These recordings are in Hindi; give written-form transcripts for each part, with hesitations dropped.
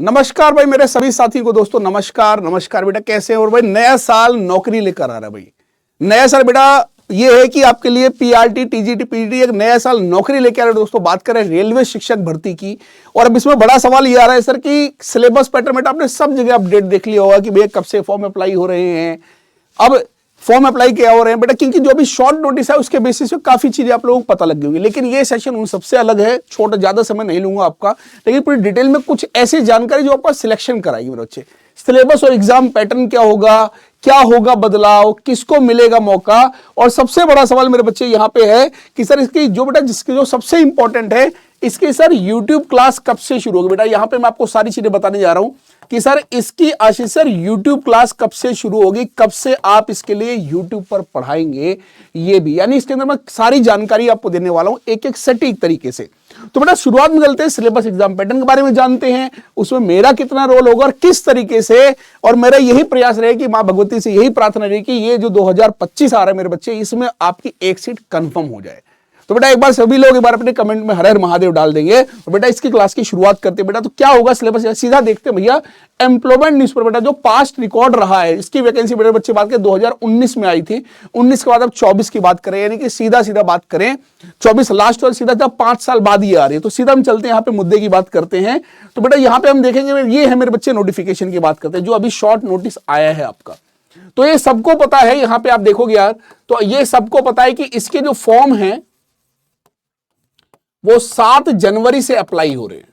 नमस्कार भाई मेरे सभी साथी को दोस्तों, नमस्कार नमस्कार बेटा, कैसे हैं? और भाई नया साल नौकरी लेकर आ रहा है भाई। नया साल बेटा ये है कि आपके लिए पीआरटी टीजीटी पीजीटी एक नया साल नौकरी लेकर आ रहा है दोस्तों। बात करें रेलवे शिक्षक भर्ती की, और अब इसमें बड़ा सवाल ये आ रहा है सर कि सिलेबस पैटर्न बेटा आपने सब जगह अपडेट देख लिया होगा कि भैया कब से फॉर्म अप्लाई हो रहे हैं, अब फॉर्म अप्लाई क्या हो रहे हैं बेटा, क्योंकि जो अभी शॉर्ट नोटिस है उसके बेसिस पे काफी चीजें आप लोगों को पता लग गई होगी। लेकिन ये सेशन उन सबसे अलग है, छोटा ज्यादा समय नहीं लूंगा आपका, लेकिन पूरी डिटेल में कुछ ऐसी जानकारी जो आपका सिलेक्शन कराएगी मेरे बच्चे। सिलेबस और एग्जाम पैटर्न क्या होगा बदलाव, किसको मिलेगा मौका, और सबसे बड़ा सवाल मेरे बच्चे यहाँ पे है कि सर इसकी जो बेटा जिसकी जो सबसे इंपॉर्टेंट है, इसकी सर यूट्यूब क्लास कब से शुरू होगी। बेटा यहाँ पे मैं आपको सारी चीजें बताने जा रहा हूं कि सर इसकी आशीष सर यूट्यूब क्लास कब से शुरू होगी, कब से आप इसके लिए यूट्यूब पर पढ़ाएंगे, ये भी यानी इसके अंदर मैं सारी जानकारी आपको देने वाला हूं एक एक सटीक तरीके से। तो बेटा शुरुआत में चलते हैं, सिलेबस एग्जाम पैटर्न के बारे में जानते हैं, उसमें मेरा कितना रोल होगा और किस तरीके से, और मेरा यही प्रयास रहे कि मां भगवती से यही प्रार्थना रही कि ये जो 2025 आ रहा है मेरे बच्चे, इसमें आपकी एक सीट कंफर्म हो जाए। तो बेटा एक बार सभी लोग एक बार अपने कमेंट में हर हर महादेव डाल देंगे। और बेटा इसकी क्लास की शुरुआत करते हैं बेटा, तो क्या होगा सिलेबस, सीधा देखते हैं भैया। एम्प्लॉयमेंट न्यूज पर बेटा जो पास्ट रिकॉर्ड रहा है, इसकी वैकेंसी बेटा बच्चे बात करें 2019 में आई थी, 19 के बाद अब 24 की बात करें, यानी कि सीधा सीधा बात करें 24 लास्ट और सीधा 5 साल बाद ही आ रही है। तो सीधा हम चलते हैं यहाँ पे मुद्दे की बात करते हैं। तो बेटा यहाँ पे हम देखेंगे, ये है मेरे बच्चे नोटिफिकेशन की बात करते हैं जो अभी शॉर्ट नोटिस आया है आपका। तो ये सबको पता है, यहाँ पे आप देखोगे यार, तो ये सबको पता है कि इसके जो फॉर्म है वो 7 जनवरी से अप्लाई हो रहे हैं।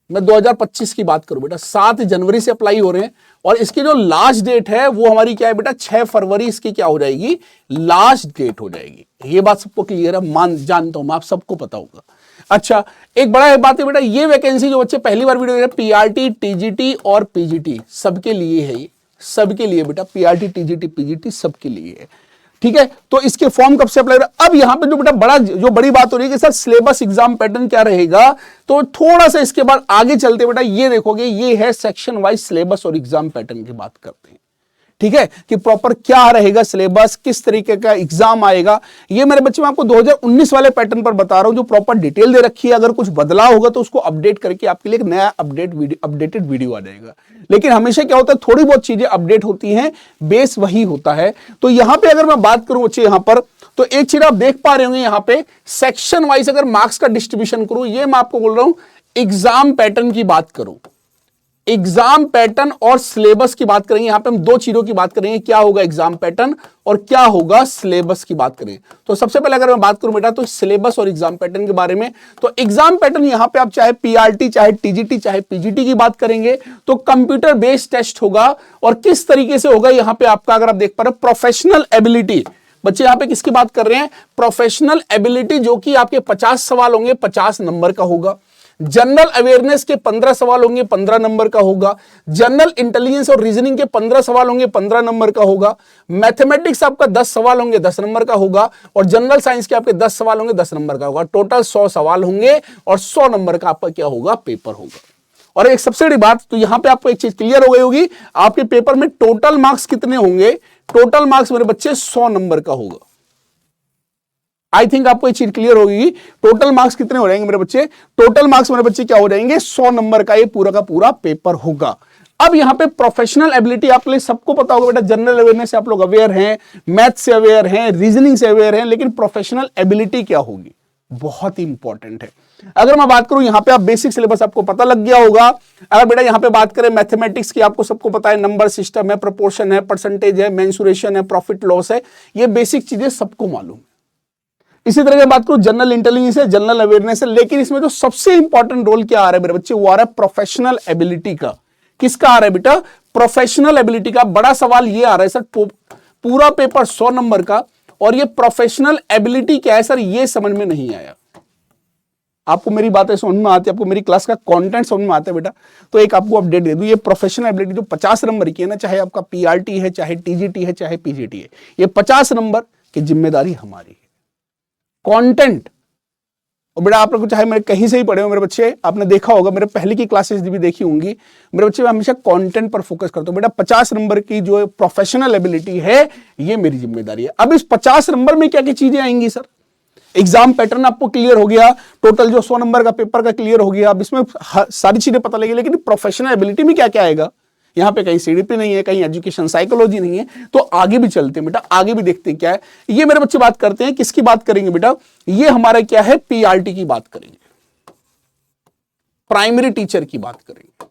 मैं 2025 की बात करूं बेटा, 7 जनवरी से अप्लाई हो रहे हैं, और इसकी जो लास्ट डेट है वो हमारी क्या है बेटा, 6 फरवरी इसकी क्या हो जाएगी, लास्ट डेट हो जाएगी। ये बात सबको क्लियर है, जानता हूं मैं, आप सबको पता होगा। अच्छा एक बड़ा बात है बेटा, ये वैकेंसी जो बच्चे पहली बार वीडियो पीआरटी टीजीटी और पीजीटी सबके लिए है, ये सबके लिए बेटा, पीआरटी टीजीटी पीजीटी सबके लिए है, ठीक है। तो इसके फॉर्म कब से अप्लाई, अब यहां पे जो बेटा बड़ी बात हो रही है कि सर सिलेबस एग्जाम पैटर्न क्या रहेगा, तो थोड़ा सा इसके बाद आगे चलते बेटा ये देखोगे, ये है सेक्शन वाइज सिलेबस और एग्जाम पैटर्न की बात करते हैं, ठीक है, कि प्रॉपर क्या रहेगा सिलेबस, किस तरीके का एग्जाम आएगा। ये मेरे बच्चे मैं आपको 2019 वाले पैटर्न पर बता रहा हूं, जो प्रॉपर डिटेल दे रखी है। अगर कुछ बदलाव होगा तो उसको अपडेट करके आपके लिए एक नया अपडेटेड वीडियो आ जाएगा। लेकिन हमेशा क्या होता है, थोड़ी बहुत चीजें अपडेट होती हैं, बेस वही होता है। तो यहां पे अगर मैं बात करूं बच्चे यहां पर, तो एक चीज आप देख पा रहे होंगे यहां पे सेक्शन वाइज अगर मार्क्स का डिस्ट्रीब्यूशन करूं, ये मैं आपको बोल रहा हूं एग्जाम पैटर्न की बात करूं, एग्जाम पैटर्न और सिलेबस की बात करेंगे। यहां पे हम दो चीजों की बात करेंगे, क्या होगा एग्जाम पैटर्न और क्या होगा सिलेबस की बात करें। तो सबसे पहले अगर मैं बात करूं बेटा तो सिलेबस और एग्जाम पैटर्न के बारे में, तो एग्जाम पैटर्न यहां पे आप चाहे पीआरटी चाहे टीजीटी चाहे पीजीटी की बात करेंगे तो कंप्यूटर बेस्ड टेस्ट होगा। और किस तरीके से होगा यहां पे आपका, अगर आप देख पा रहे हो प्रोफेशनल एबिलिटी, बच्चे यहां पे किसकी बात कर रहे हैं, प्रोफेशनल एबिलिटी, जो कि आपके 50 सवाल होंगे, 50 नंबर का होगा। जनरल अवेयरनेस के 15 सवाल होंगे, 15 नंबर का होगा। जनरल इंटेलिजेंस और रीजनिंग के 15 सवाल होंगे, 15 नंबर का होगा। मैथमेटिक्स आपका 10 सवाल होंगे, 10 नंबर का होगा। और जनरल साइंस के आपके 10 सवाल होंगे, 10 नंबर का होगा। टोटल 100 सवाल होंगे और 100 नंबर का आपका क्या होगा, पेपर होगा। और एक सबसे बड़ी बात, तो यहां पे आपको एक चीज क्लियर हो गई होगी, आपके पेपर में टोटल मार्क्स कितने होंगे, टोटल मार्क्स मेरे बच्चे 100 नंबर का होगा। आई थिंक आपको ये चीज क्लियर होगी, टोटल मार्क्स कितने हो जाएंगे मेरे बच्चे, टोटल मार्क्स मेरे बच्चे क्या हो जाएंगे, 100 नंबर का ये पूरा का पूरा पेपर होगा। अब यहां पे प्रोफेशनल एबिलिटी आपके लिए सबको पता होगा बेटा, जनरल अवेयरनेस से आप लोग अवेयर हैं, मैथ से अवेयर हैं, रीजनिंग से अवेयर हैं, लेकिन प्रोफेशनल एबिलिटी क्या होगी, बहुत ही इंपॉर्टेंट है। अगर मैं बात करूं यहां पे आप बेसिक सिलेबस आपको पता लग गया होगा। अगर बेटा यहां पे बात करें मैथमेटिक्स की, आपको सबको पता है नंबर सिस्टम है, प्रोपोर्शन है, परसेंटेज है, मेंसुरेशन है, प्रॉफिट लॉस है, ये बेसिक चीजें सबको मालूम। इसी तरह की बात करूं जनरल इंटेलिजेंस है, जनरल अवेयरनेस है, लेकिन इसमें जो सबसे इंपॉर्टेंट रोल क्या आ रहा है मेरे बच्चे, वो आ रहा है प्रोफेशनल एबिलिटी का। किसका आ रहा है बेटा, प्रोफेशनल एबिलिटी का। बड़ा सवाल ये आ रहा है सर, पूरा पेपर 100 नंबर का, और ये प्रोफेशनल एबिलिटी क्या है सर, ये समझ में नहीं आया। आपको मेरी बातें समझ में आती है, आपको मेरी क्लास का कंटेंट समझ में आता है बेटा, तो एक आपको अपडेट दे दूं, ये प्रोफेशनल एबिलिटी जो 50 नंबर की है ना, चाहे आपका पीआरटी है, चाहे टीजीटी है, चाहे पीजीटी है, ये 50 नंबर की जिम्मेदारी हमारी है। कंटेंट, और बेटा आप लोग चाहे मेरे कहीं से ही पढ़े हो मेरे बच्चे, आपने देखा होगा मेरे पहले की क्लासेस भी देखी होंगी मेरे बच्चे, मैं हमेशा कंटेंट पर फोकस करता हूं। बेटा 50 नंबर की जो प्रोफेशनल एबिलिटी है, ये मेरी जिम्मेदारी है। अब इस 50 नंबर में क्या क्या चीजें आएंगी सर, एग्जाम पैटर्न आपको क्लियर हो गया, टोटल जो 100 नंबर का पेपर का क्लियर हो गया। अब इसमें सारी चीजें पता लगी, लेकिन प्रोफेशनल एबिलिटी में क्या क्या आएगा, यहां पे कहीं सीडीपी नहीं है, कहीं एजुकेशन साइकोलॉजी नहीं है। तो आगे भी चलते हैं बेटा, आगे भी देखते हैं क्या है। ये मेरे बच्चे बात करते हैं, किसकी बात करेंगे बेटा, ये हमारा क्या है, पीआरटी की बात करेंगे, प्राइमरी टीचर की बात करेंगे।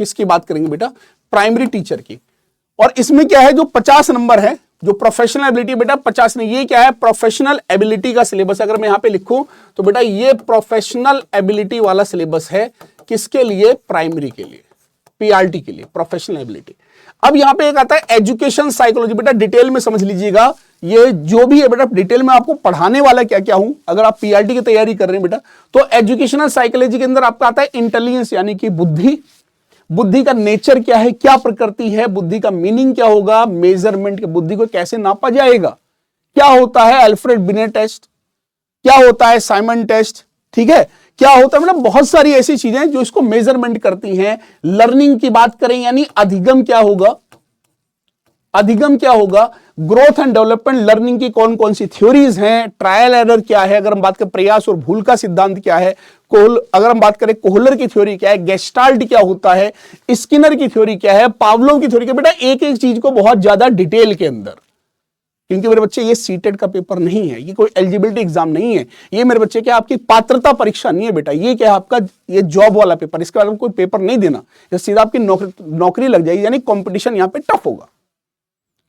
किसकी बात करेंगे बेटा, प्राइमरी टीचर की। और इसमें क्या है, जो 50 नंबर है, जो प्रोफेशनल एबिलिटी बेटा 50 नहीं, ये क्या है, प्रोफेशनल एबिलिटी का सिलेबस। अगर मैं यहां पे लिखूं तो बेटा ये प्रोफेशनल एबिलिटी वाला सिलेबस है, किसके लिए, प्राइमरी के लिए, पीआरटी के लिए, प्रोफेशनल एबिलिटी। अब यहां पे एक आता है एजुकेशन साइकोलॉजी, बेटा डिटेल में समझ लीजिएगा, ये जो भी है बेटा डिटेल में आपको पढ़ाने वाला क्या क्या हूं। अगर आप पीआरटी की तैयारी कर रहे हैं बेटा, तो एजुकेशनल साइकोलॉजी के अंदर आपका आता है इंटेलिजेंस, यानी कि बुद्धि, बुद्धि का नेचर क्या है, क्या प्रकृति है, बुद्धि का मीनिंग क्या होगा, मेजरमेंट के बुद्धि को कैसे नापा जाएगा, क्या होता है अल्फ्रेड बिनेट टेस्ट, क्या होता है साइमन टेस्ट, ठीक है, क्या होता है, मतलब बहुत सारी ऐसी चीजें जो इसको मेजरमेंट करती हैं। लर्निंग की बात करें, यानी अधिगम क्या होगा, अधिगम क्या होगा, ग्रोथ एंड डेवलपमेंट लर्निंग की कौन कौन सी थ्योरीज हैं, ट्रायल एरर क्या है, अगर हम बात करें प्रयास और भूल का सिद्धांत क्या है, अगर हम बात करें कोहलर की थ्योरी क्या है, गेस्टाल्ट क्या होता है, स्किनर की थ्योरी क्या है, पावलोव की थ्योरी क्या, बेटा एक एक चीज को बहुत ज्यादा डिटेल के अंदर। क्योंकि मेरे बच्चे ये सीटेट का पेपर नहीं है, ये कोई एलिजिबिलिटी एग्जाम नहीं है, ये मेरे बच्चे क्या आपकी पात्रता परीक्षा नहीं है बेटा, ये क्या है आपका ये जॉब वाला पेपर। इसके बाद कोई पेपर नहीं देना, सीधा आपकी नौकरी लग जाएगी, यानी कंपटीशन यहाँ पे टफ होगा,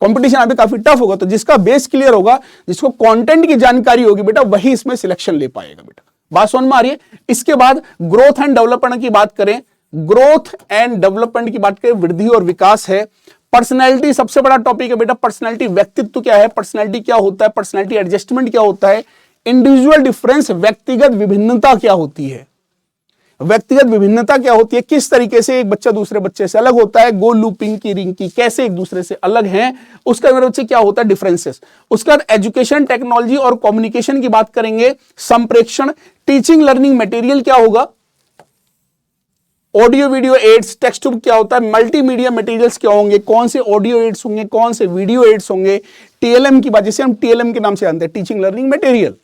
कंपटीशन यहाँ पे काफी टफ होगा। तो जिसका बेस क्लियर होगा, जिसको कंटेंट की जानकारी होगी बेटा, वही इसमें सिलेक्शन ले पाएगा बेटा। बात समझ में आ रही है। इसके बाद ग्रोथ एंड डेवलपमेंट की बात करें, ग्रोथ एंड डेवलपमेंट की बात करें, वृद्धि और विकास है। पर्सनैलिटी सबसे बड़ा टॉपिक है बेटा, पर्सनैलिटी व्यक्तित्व क्या है, पर्सनैलिटी क्या होता है, पर्सनैलिटी एडजस्टमेंट क्या होता है, इंडिविजुअल डिफरेंस व्यक्तिगत विभिन्नता क्या होती है, व्यक्तिगत विभिन्नता क्या होती है, किस तरीके से एक बच्चा दूसरे बच्चे से अलग होता है, गोल लूपिंग की रिंग की कैसे एक दूसरे से अलग हैं, उसका मेरे बच्चे क्या होता है डिफरेंसेस। उसके बाद एजुकेशन टेक्नोलॉजी और कम्युनिकेशन की बात करेंगे, संप्रेषण, टीचिंग लर्निंग मटेरियल क्या होगा, audio video aids, textbook क्या होता है, मल्टीमीडिया मटेरियल्स क्या होंगे, कौन से ऑडियो एड्स होंगे, कौन से वीडियो एड्स होंगे, टीएलएम की बात, जिसे हम टीएलएम के नाम से जानते हैं, टीचिंग लर्निंग मटेरियल,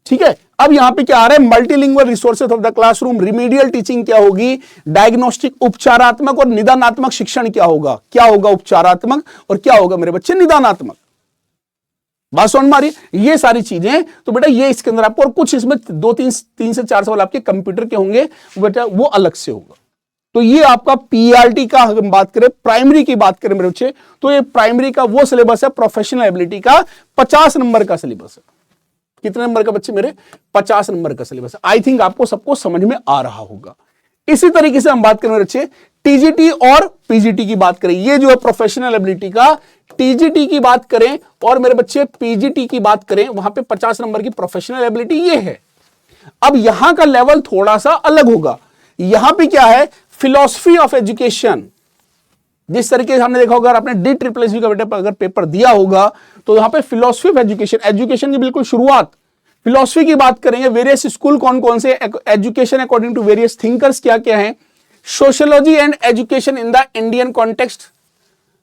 ठीक है। अब यहां पे क्या आ रहा है, multilingual resources of the classroom, remedial teaching क्या होगी, डायग्नोस्टिक उपचारात्मक और निदानात्मक शिक्षण क्या होगा, क्या होगा उपचारात्मक और क्या होगा मेरे बच्चे निदानात्मक। बात समझ में आ रही है, ये सारी चीजें। तो बेटा ये इसके अंदर आपको, और कुछ इसमें 2-3 से 4 सवाल आपके कंप्यूटर के होंगे बेटा, वो अलग से होगा। तो ये आपका पीआरटी का हम बात करें, प्राइमरी की बात करें मेरे बच्चे, तो ये प्राइमरी का वो सिलेबस है, प्रोफेशनल एबिलिटी का 50 नंबर का सिलेबस है। कितने नंबर का बच्चे मेरे, 50 नंबर का सिलेबस है। आई थिंक आपको सबको समझ में आ रहा होगा। इसी तरीके से हम बात करें मेरे बच्चे, टीजीटी और पीजीटी की बात करें, ये जो है प्रोफेशनल एबिलिटी का, टीजीटी की बात करें और मेरे बच्चे पीजीटी की बात करें, वहां पे 50 नंबर की प्रोफेशनल एबिलिटी ये है। अब यहां का लेवल थोड़ा सा अलग होगा। यहां पे क्या है, फिलॉसफी ऑफ एजुकेशन, जिस तरीके से हमने देखा होगा, आपने DSSS का बेटा अगर पेपर दिया होगा तो यहां पे फिलॉसफी ऑफ एजुकेशन, एजुकेशन की बिल्कुल शुरुआत, फिलॉसफी की बात करेंगे, वेरियस स्कूल कौन कौन से, education according to various thinkers क्या क्या है, sociology and education in the Indian context,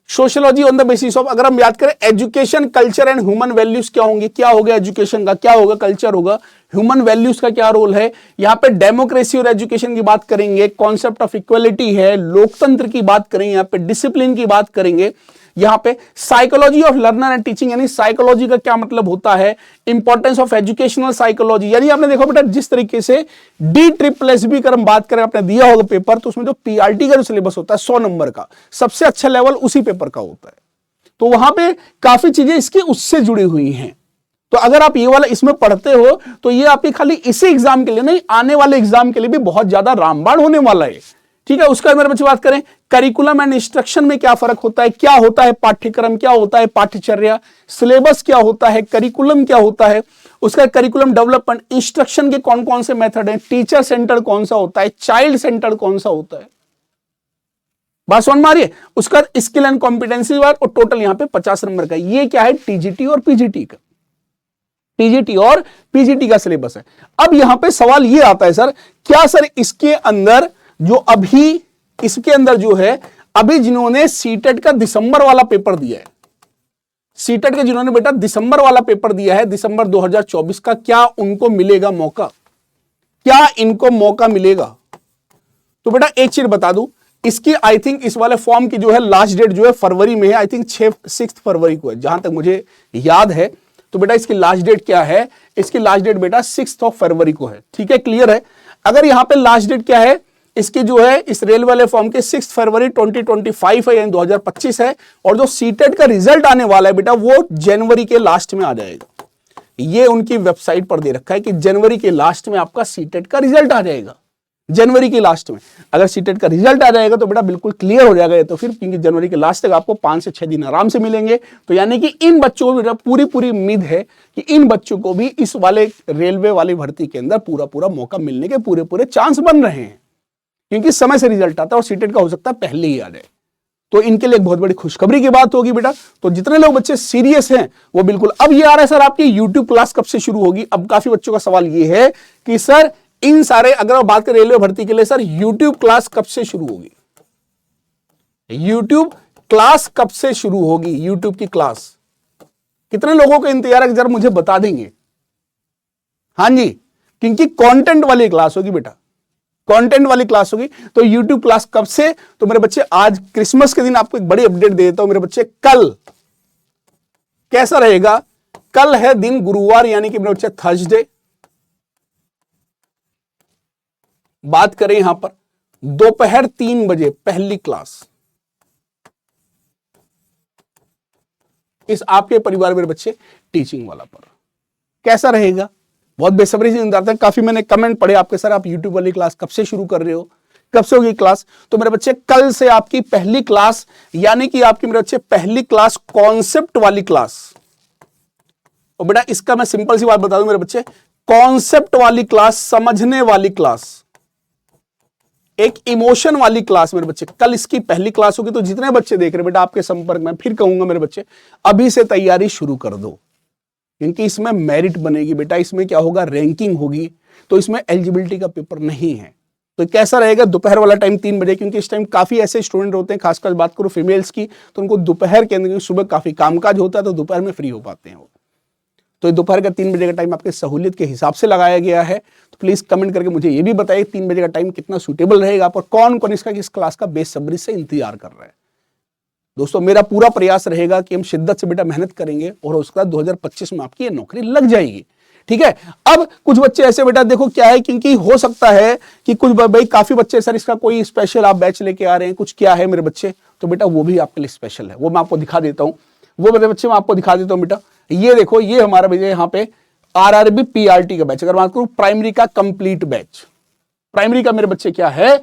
sociology on the basis of, अगर हम याद करें education culture and human values क्या होंगे, क्या होगा एजुकेशन का, क्या होगा कल्चर होगा, ह्यूमन वैल्यूज का क्या रोल है। यहां पे डेमोक्रेसी और एजुकेशन की बात करेंगे, कॉन्सेप्ट ऑफ इक्वलिटी है, लोकतंत्र की बात करेंगे, यहां पे डिसिप्लिन की बात करेंगे, यहां पे psychology of learner and teaching, यानी साइकोलॉजी का क्या मतलब होता है, इंपॉर्टेंस ऑफ एजुकेशनल साइकोलॉजी, यानी आपने देखो बेटा जिस तरीके से DSSS का हम बात करें, आपने दिया होगा पेपर, तो उसमें जो पीआरटी का जो सिलेबस होता है 100 नंबर का, सबसे अच्छा लेवल उसी पेपर का होता है। तो वहां पे काफी चीजें इसकी उससे जुड़ी हुई हैं। तो अगर आप ये वाला इसमें पढ़ते हो तो ये आपकी खाली इसी एग्जाम के लिए नहीं, आने वाले एग्जाम के लिए भी बहुत ज्यादा रामबाण होने वाला है, ठीक है। उसका मेरे बच्चे बात करें, करिकुलम एंड इंस्ट्रक्शन में क्या फर्क होता है, क्या होता है पाठ्यक्रम, क्या होता है पाठ्यचर्या, सिलेबस क्या होता है, करिकुलम क्या होता है, उसका करिकुलम डेवलपमेंट, इंस्ट्रक्शन के कौन कौन से मेथड हैं, टीचर सेंटर्ड कौन सा होता है, चाइल्ड सेंटर्ड कौन सा होता है। बात समझ में आ रही है। उसका स्किल एंड कॉम्पिटेंसी और टोटल यहां पे 50 नंबर का, ये क्या है टीजीटी और पीजीटी का, टीजीटी और पीजीटी का सिलेबस है। अब यहां पे सवाल ये आता है सर, क्या सर इसके अंदर जो अभी, इसके अंदर जो है अभी जिन्होंने सीटेट का दिसंबर वाला पेपर दिया है, सीटेट के जिन्होंने बेटा दिसंबर वाला पेपर दिया है, दिसंबर 2024 का, क्या उनको मिलेगा मौका? क्या इनको मौका मिलेगा? तो बेटा एक चीज बता दूं, इसकी आई थिंक इस वाले फॉर्म की जो है लास्ट डेट जो है फरवरी में है, आई थिंक 6 फरवरी को है जहां तक मुझे याद है। तो बेटा इसकी लास्ट डेट क्या है? इसकी लास्ट डेट बेटा 6 फरवरी को है। ठीक है, क्लियर है। अगर यहां पे लास्ट डेट क्या है इसकी जो है इस रेल वाले फॉर्म के 6 फरवरी 2025 है, यानी 2025 है। और जो सीटेट का रिजल्ट आने वाला है बेटा वो जनवरी के लास्ट में आ जाएगा। ये उनकी वेबसाइट पर दे रखा है कि जनवरी के लास्ट में आपका सीटेट का रिजल्ट आ जाएगा। जनवरी के लास्ट में अगर सीटेट का रिजल्ट आ जाएगा तो बेटा बिल्कुल क्लियर हो जाएगा ये तो फिर, क्योंकि जनवरी के लास्ट तक आपको 5 से 6 दिन आराम से मिलेंगे। तो यानी कि इन बच्चों को बेटा पूरी उम्मीद है कि इन बच्चों को भी इस वाले रेलवे वाली भर्ती के अंदर पूरा मौका मिलने के पूरे चांस बन रहे हैं, क्योंकि समय से रिजल्ट आता है और सीटेट का हो सकता है पहले ही आ जाए। तो इनके लिए एक बहुत बड़ी खुशखबरी की बात होगी बेटा। तो जितने लोग बच्चे सीरियस हैं वो बिल्कुल, अब ये आ रहा है सर आपकी यूट्यूब क्लास कब से शुरू होगी? अब काफी बच्चों का सवाल ये है कि सर इन सारे, अगर आप बात करें रेलवे भर्ती के लिए, सर यूट्यूब क्लास कब से शुरू होगी? यूट्यूब क्लास कब से शुरू होगी? यूट्यूब की क्लास कितने लोगों का इंतजार है जरा मुझे बता देंगे? हाँ जी, क्योंकि कंटेंट वाली क्लास होगी बेटा, कंटेंट वाली क्लास होगी। तो यूट्यूब क्लास कब से? तो मेरे बच्चे आज क्रिसमस के दिन आपको एक बड़ी अपडेट दे देता हूं मेरे बच्चे। कल कैसा रहेगा? कल है दिन गुरुवार, यानी कि मेरे बच्चे थर्सडे। बात करें यहां पर दोपहर 3 बजे पहली क्लास। इस आपके परिवार मेरे बच्चे टीचिंग वाला पर कैसा रहेगा? बहुत बेसब्री से इंतजार था। काफी मैंने कमेंट पढ़े आपके, सर आप यूट्यूब वाली क्लास कब से शुरू कर रहे हो, कब से होगी क्लास? तो मेरे बच्चे कल से आपकी पहली क्लास, यानी कि आपकी मेरे बच्चे पहली क्लास कॉन्सेप्ट वाली क्लास। और बेटा इसका मैं सिंपल सी बात बता दूं मेरे बच्चे, कॉन्सेप्ट वाली क्लास, समझने वाली क्लास, एक इमोशन वाली क्लास मेरे बच्चे, कल इसकी पहली क्लास होगी। तो जितने बच्चे देख रहे बेटा आपके संपर्क में, फिर कहूंगा मेरे बच्चे अभी से तैयारी शुरू कर दो, क्योंकि इसमें मेरिट बनेगी बेटा, इसमें क्या होगा, रैंकिंग होगी। तो इसमें एलिजिबिलिटी का पेपर नहीं है। तो कैसा रहेगा? दोपहर वाला टाइम 3 बजे, क्योंकि इस टाइम काफी ऐसे स्टूडेंट होते हैं, खासकर बात करो फीमेल्स की, तो उनको दोपहर के अंदर, सुबह काफी कामकाज होता है तो दोपहर में फ्री हो पाते हैं वो। तो दोपहर का 3 बजे का टाइम आपके सहूलियत के हिसाब से लगाया गया है। तो प्लीज कमेंट करके मुझे ये भी बताइए 3 बजे का टाइम कितना सूटेबल रहेगा आप, और कौन कौन इस क्लास का बेसब्री से इंतजार कर रहा है। दोस्तों मेरा पूरा प्रयास रहेगा कि हम शिद्दत से बेटा मेहनत करेंगे और उसके बाद 2025 में आपकी ये नौकरी लग जाएगी। ठीक है। अब कुछ बच्चे ऐसे बेटा देखो क्या है, क्योंकि हो सकता है कि कुछ भाई काफी बच्चे सर इसका कोई स्पेशल आप बैच लेके आ रहे हैं, कुछ क्या है मेरे बच्चे, तो बेटा वो भी आपके लिए स्पेशल है, वो मैं आपको दिखा देता हूं। वो मेरे बच्चे मैं आपको दिखा देता हूं बेटा। ये देखो, ये हमारा भैया यहाँ पे आरआरबी पीआरटी का बैच, अगर बात करूं प्राइमरी का कंप्लीट बैच, प्राइमरी का मेरे बच्चे क्या है,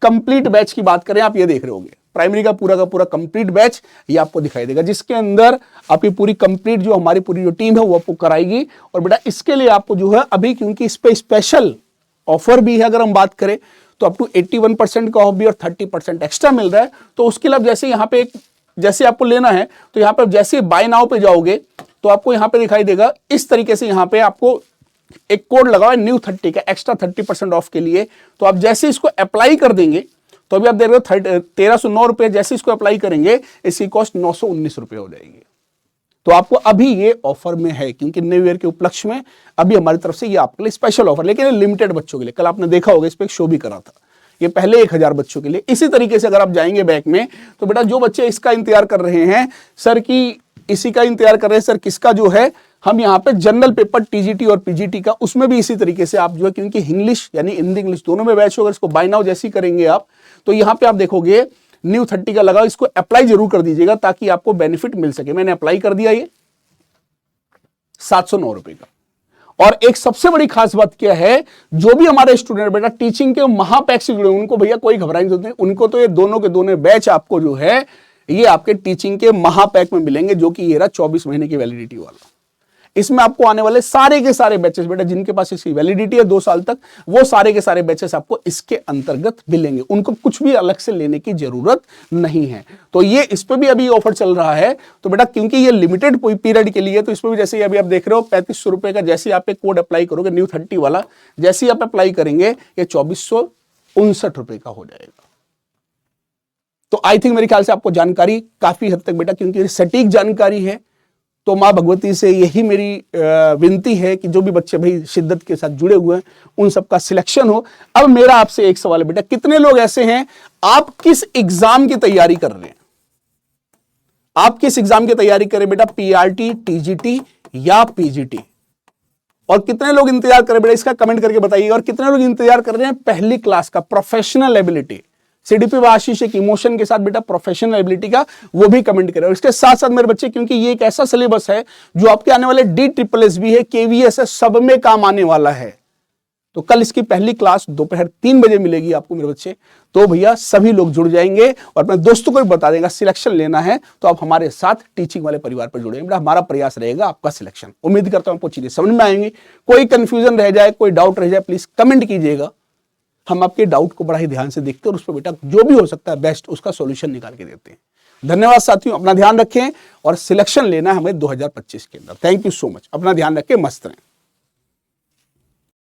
कंप्लीट बैच की बात करें आप, ये देख रहे होंगे प्राइमरी का पूरा कंप्लीट बैच ये आपको दिखाई देगा, जिसके अंदर आपकी पूरी कंप्लीट जो हमारी पूरी जो टीम है वो आपको कराएगी। और बेटा इसके लिए आपको जो है अभी, क्योंकि इस पे स्पेशल ऑफर भी है, अगर हम बात करें तो अप टू 81% का ऑफ भी और 30% एक्स्ट्रा मिल रहा है। तो उसके लिए जैसे यहाँ पे जैसे आपको लेना है तो यहाँ पे जैसे बाय नाउ पे जाओगे तो आपको यहाँ पे दिखाई देगा इस तरीके से, यहाँ पे आपको एक कोड लगा हुआ है न्यू 30 का, एक्स्ट्रा 30% ऑफ के लिए। तो आप जैसे इसको अप्लाई कर देंगे तो अभी आप देख रहे हो 1309 रुपए, जैसे इसको अप्लाई करेंगे इसकी कॉस्ट 919 रुपए हो जाएगी। तो आपको अभी ये ऑफर में है, क्योंकि न्यू ईयर के उपलक्ष्य में अभी हमारी तरफ से ये आपके लिए स्पेशल ऑफर, लेकिन ये लिमिटेड बच्चों के लिए। कल आपने देखा होगा इस पे एक शो भी करा था, ये पहले 1000 बच्चों के लिए। इसी तरीके से अगर आप जाएंगे बैक में तो बेटा जो बच्चे इसका इंतजार कर रहे हैं सर की, इसी का इंतजार कर रहे हैं सर किसका, जो है हम यहाँ पे जनरल पेपर टीजीटी और पीजीटी का, उसमें भी इसी तरीके से आप जो है, क्योंकि इंग्लिश यानी हिंदी इंग्लिश दोनों में बैच होगा, इसको बाय नाउ जैसे ही करेंगे आप तो यहाँ पे आप देखोगे न्यू 30 का लगा, इसको अप्लाई जरूर कर दीजिएगा ताकि आपको बेनिफिट मिल सके। मैंने अप्लाई कर दिया, ये 709 रुपए का। और एक सबसे बड़ी खास बात क्या है, जो भी हमारे स्टूडेंट बेटा टीचिंग के महापैक से जुड़े उनको भैया कोई घबराने की जरूरत नहीं, उनको तो ये दोनों के दोनों बैच आपको जो है ये आपके टीचिंग के महापैक में मिलेंगे, जो कि ये रहा 24 महीने की वैलिडिटी वाला। इसमें आपको आने वाले सारे के सारे बैचेस बेटा जिनके पास इसकी वैलिडिटी है 2 साल तक, वो सारे के सारे बैचेस आपको इसके अंतर्गत मिलेंगे, उनको कुछ भी अलग से लेने की जरूरत नहीं है। तो ये इस पे भी अभी ऑफर चल रहा है। तो बेटा क्योंकि ये लिमिटेड पीरियड के लिए, तो इसमें भी जैसे अभी आप देख रहे हो 3500 रुपए का, जैसे आप एक कोड अप्लाई करोगे न्यू 30 वाला, जैसे आप अप्लाई करेंगे ये 2459 रुपए का हो जाएगा। तो आई थिंक मेरे ख्याल से आपको जानकारी काफी हद तक बेटा, क्योंकि सटीक जानकारी है, तो माँ भगवती से यही मेरी विनती है कि जो भी बच्चे भाई शिद्दत के साथ जुड़े हुए हैं उन सबका सिलेक्शन हो। अब मेरा आपसे एक सवाल है बेटा, कितने लोग ऐसे हैं, आप किस एग्जाम की तैयारी कर रहे हैं? आप किस एग्जाम की तैयारी करें बेटा, पीआरटी, टीजीटी या पीजीटी? और कितने लोग इंतजार कर रहे हैं बेटा, इसका कमेंट करके बताइए। और कितने लोग इंतजार कर रहे हैं पहली क्लास का प्रोफेशनल एबिलिटी, सीडीपी व आशीष एक इमोशन के साथ बेटा प्रोफेशनल एबिलिटी का, वो भी कमेंट करें। और इसके साथ साथ मेरे बच्चे, क्योंकि ये एक ऐसा सिलेबस है जो आपके आने वाले DSSS भी है, KVS है, सब में काम आने वाला है। तो कल इसकी पहली क्लास दोपहर 3 बजे मिलेगी आपको मेरे बच्चे। तो भैया सभी लोग जुड़ जाएंगे और अपने दोस्तों को भी बता देगा सिलेक्शन लेना है तो आप हमारे साथ टीचिंग वाले परिवार पर जुड़ेंगे। बेटा हमारा प्रयास रहेगा आपका सिलेक्शन। उम्मीद करता हूं आपको चीजें समझ में आएंगी। कोई कंफ्यूजन रह जाए, कोई डाउट रह जाए, प्लीज कमेंट कीजिएगा। हम आपके डाउट को बड़ा ही ध्यान से देखते हैं और उस पर बेटा जो भी हो सकता है बेस्ट उसका सॉल्यूशन निकाल के देते हैं। धन्यवाद साथियों, अपना ध्यान रखें और सिलेक्शन लेना है हमें 2025 के अंदर। थैंक यू सो मच, अपना ध्यान रखें, मस्त रहें।